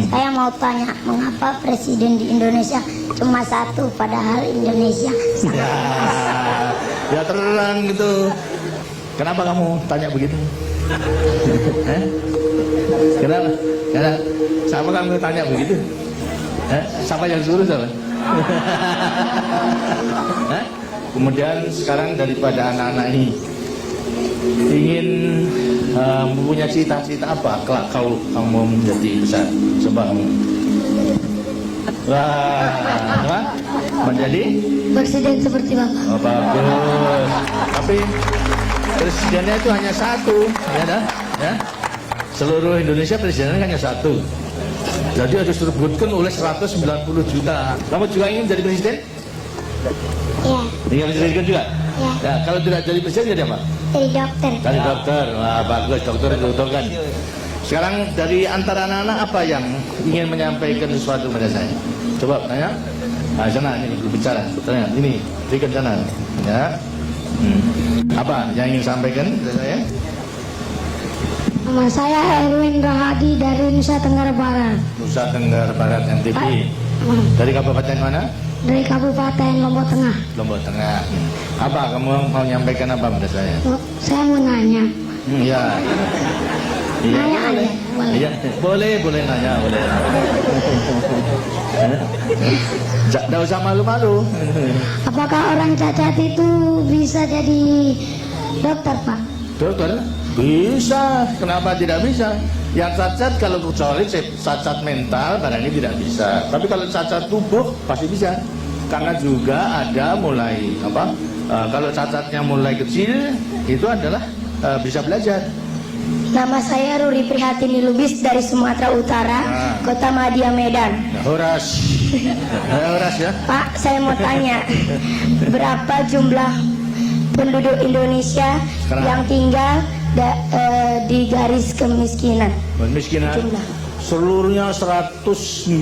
Saya mau tanya, mengapa presiden di Indonesia cuma satu, padahal Indonesia sangat luas? Ya terang gitu. Kenapa kamu tanya begitu? Kenapa? Siapa kamu tanya begitu? Siapa yang suruh siapa? Kemudian sekarang daripada anak-anak ini ingin mempunyai cita-cita apa kelak kamu menjadi besar? Coba kamu. Wah, menjadi Presiden seperti Bapak. oh, bagus. Tapi presidennya itu hanya satu, ya dah, ya. Seluruh Indonesia presidennya hanya satu. Jadi harus direbutkan oleh 190 juta. Kamu juga ingin jadi presiden? Ya, Ingin jadi presiden juga? ya. Ya, kalau tidak jadi presiden jadi apa? Jadi dokter. Jadi dokter. Wah, bagus, dokter kan. Sekarang dari antara anak-anak apa yang ingin menyampaikan sesuatu pada saya? Coba tanya. Nah, sana ini berbicara. Tanya, ini berikan sana. Ya. Apa yang ingin sampaikan pada saya? Nama saya Erwin Rahadi dari Nusa Tenggara Barat. Nusa Tenggara Barat NTB. Dari kabupaten mana? Dari Kabupaten Lombok Tengah. Lombok Tengah. Apa kamu mau menyampaikan apa pada saya? Saya mau nanya. Iya. Iya. Nanya aja. Iya, boleh nanya, boleh. Tidak usah malu-malu. Apakah orang cacat itu bisa jadi dokter, Pak? Dokter? Bisa, kenapa tidak bisa? Yang cacat kalau kecuali cacat mental barangnya tidak bisa. Tapi kalau cacat tubuh pasti bisa. Karena juga ada mulai apa? Kalau cacatnya mulai kecil itu adalah bisa belajar. Nama saya Ruri Prihatini Lubis dari Sumatera Utara, Kota Madia, Medan. Horas. Horas ya. Pak, saya mau tanya, berapa jumlah penduduk Indonesia Sekarang. yang tinggal di garis kemiskinan? Kemiskinan Jumlah. seluruhnya 190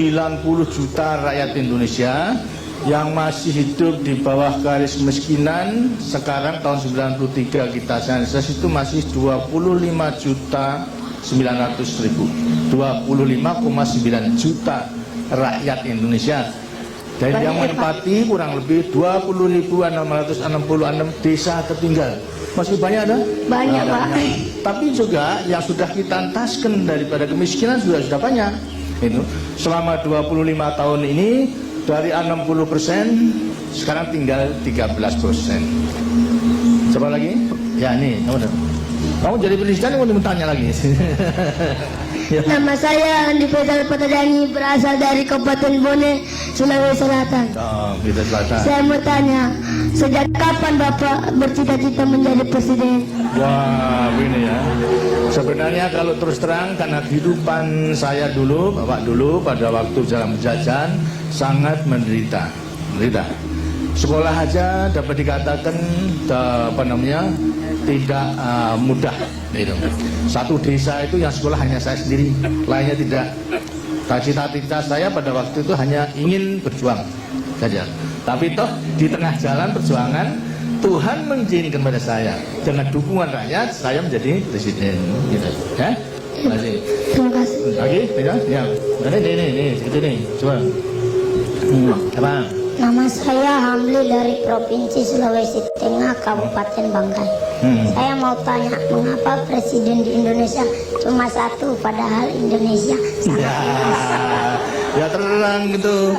juta rakyat Indonesia yang masih hidup di bawah garis kemiskinan. Sekarang tahun 93 kita sensus itu masih 25 juta 900 ribu, 25,9 juta rakyat Indonesia. Dan yang menempati kurang lebih 20.666 desa tertinggal. Masih banyak ada? Banyak, Pak. Tapi juga yang sudah kita entaskan daripada kemiskinan sudah banyak. Itu selama 25 tahun ini dari 60% sekarang tinggal 13%. Coba lagi? Ya ini, kamu jadi presiden mau tanya lagi. Ya. Nama saya Andi Faisal Patadangi, berasal dari Kabupaten Bone, Sulawesi Selatan. Oh, kita selatan. Saya mau tanya, sejak kapan Bapak bercita-cita menjadi presiden? Wah, ini ya. Sebenarnya kalau terus terang karena kehidupan saya dulu, Bapak dulu pada waktu jalan penjajahan sangat menderita. Sekolah aja dapat dikatakan tidak mudah. Gitu. Satu desa itu yang sekolah hanya saya sendiri, lainnya tidak. Cita-cita saya pada waktu itu hanya ingin berjuang saja. Tapi toh di tengah jalan perjuangan Tuhan mengizinkan pada saya dengan dukungan rakyat saya menjadi presiden. Gitu. Ya? Terima kasih. Terima kasih. Lagi, ya. Ini, itu nih, coba. Apa? Nama saya Hamli dari Provinsi Sulawesi Tengah, Kabupaten Bangkai. Saya mau tanya, mengapa presiden di Indonesia cuma satu, padahal Indonesia sangat luas? Ya terang gitu.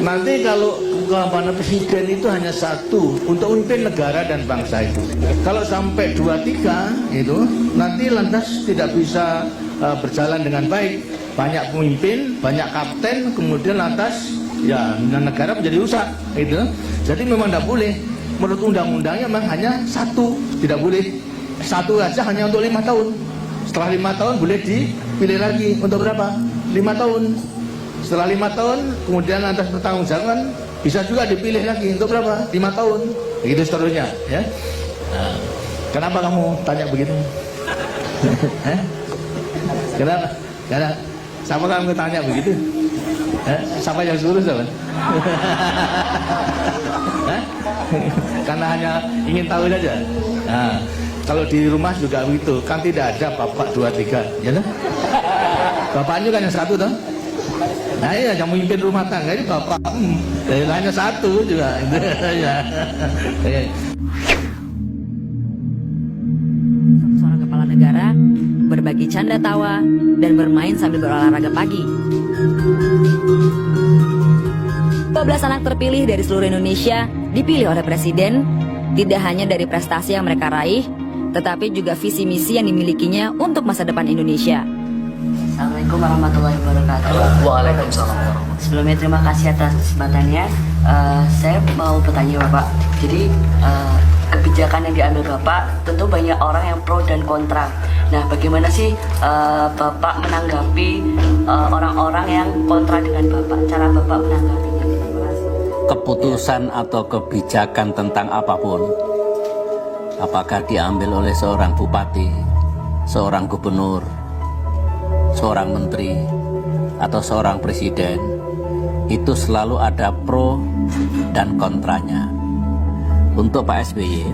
Nanti kalau presiden itu hanya satu untuk memimpin negara dan bangsa itu. Kalau sampai 2-3 itu nanti lantas tidak bisa berjalan dengan baik. Banyak pemimpin, banyak kapten, kemudian lantas ya negara menjadi rusak itu. Jadi memang tidak boleh. Menurut undang-undangnya memang hanya satu, tidak boleh satu aja hanya untuk 5 tahun. Setelah 5 tahun boleh dipilih lagi untuk berapa? 5 tahun. Setelah 5 tahun kemudian lantas bertanggung-jawaban bisa juga dipilih lagi untuk berapa? 5 tahun. Begitu seterusnya ya. Nah, kenapa kamu tanya begitu? Kenapa? Karena siapa kamu tanya begitu? Siapa yang suruh siapa? Karena hanya ingin tahu saja. Nah, kalau di rumah juga begitu, kan tidak ada bapak 2-3, ya kan? Bapaknya kan yang satu toh. Nah iya yang memimpin rumah tangga ini bapak. Hanya satu juga. Ya. Seorang kepala negara berbagi canda tawa dan bermain sambil berolahraga pagi. 12 anak terpilih dari seluruh Indonesia dipilih oleh Presiden tidak hanya dari prestasi yang mereka raih, tetapi juga visi misi yang dimilikinya untuk masa depan Indonesia. Assalamualaikum warahmatullahi wabarakatuh. Waalaikumsalam. Sebelumnya terima kasih atas kesempatannya. Saya mau bertanya Bapak. Jadi kebijakan yang diambil Bapak tentu banyak orang yang pro dan kontra. Nah, bagaimana sih Bapak menanggapi orang-orang yang kontra dengan Bapak? Cara Bapak menanggapinya? Terima kasih. Keputusan atau kebijakan tentang apapun, apakah diambil oleh seorang bupati, seorang gubernur, seorang menteri, atau seorang presiden, itu selalu ada pro dan kontranya. Untuk Pak SBY,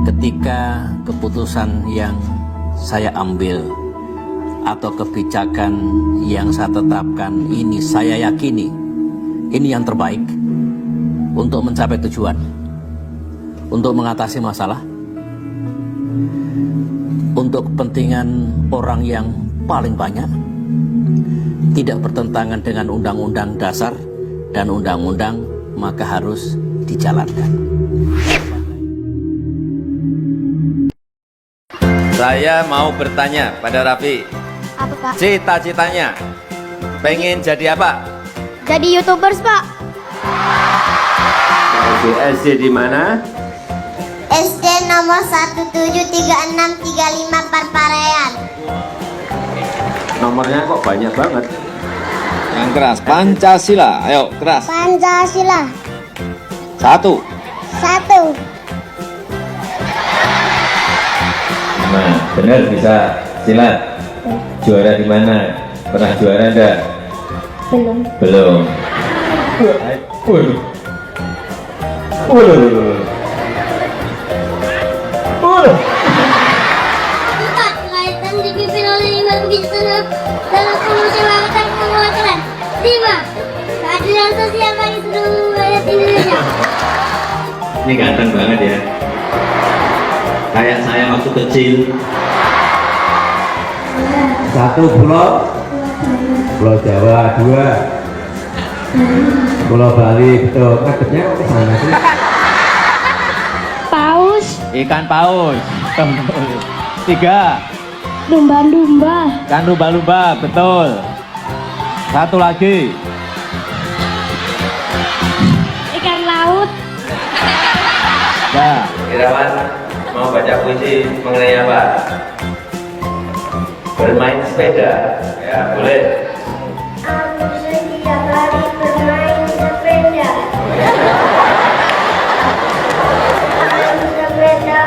ketika keputusan yang saya ambil atau kebijakan yang saya tetapkan ini saya yakini ini yang terbaik untuk mencapai tujuan, untuk mengatasi masalah, untuk kepentingan orang yang paling banyak, tidak bertentangan dengan undang-undang dasar dan undang-undang, maka harus dijalankan. Saya mau bertanya pada Raffi, Apa Pak? cita-citanya pengen jadi apa? Jadi YouTubers Pak. SD di mana? SD nomor 173635 Parparean. Nomornya kok banyak banget. Yang keras, Pancasila. Ayo, keras. Pancasila. 1. 1. Nah, benar bisa silat. Juara di mana? Pernah juara enggak? Belum. Belum. Waduh. Empat, kaitan dipimpin oleh Imam Bismillah dalam kemusyawaratan kemuatan. 5. Keadilan sosial bagi seluruh rakyat Indonesia. Ini ganteng banget ya. Kayak saya waktu kecil. 1 pulau. Pulau Jawa. 2 Pulau Bali. Betul. Ngadepnya kok ke sana sih? Paus. Ikan paus. 3 Lumba-lumba. Ikan lumba-lumba. Betul. 1 lagi. Ikan laut. Ya. Irawan mau baca puisi mengenai apa? Bermain sepeda. Ya, boleh. Aku setiap hari bermain sepeda. Main sepeda.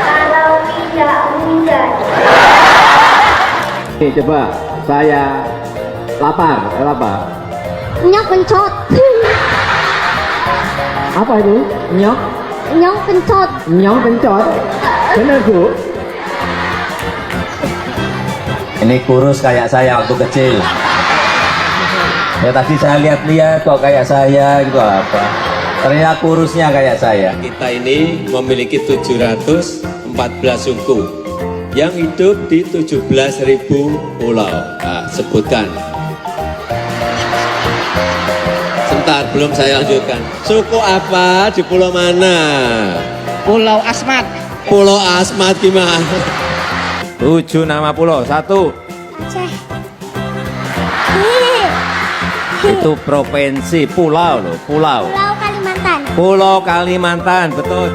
Kalau tidak hujan. Nih, coba saya lapar. Apa? Nyok pencot. Apa itu? Nyok? Nyok pencot. Nyok pencot. Bener, Bu? Ini kurus kayak saya waktu kecil. Ya tadi saya lihat-lihat kok kayak saya gitu apa. Ternyata kurusnya kayak saya. Kita ini memiliki 714 suku yang hidup di 17.000 pulau. Nah, sebutkan. Sebentar, belum saya lanjutkan. Suku apa di pulau mana? Pulau Asmat. Pulau Asmat gimana? 7 nama pulau. 1. Ceh. Itu provinsi, pulau loh, pulau. Pulau Kalimantan. Pulau Kalimantan, betul.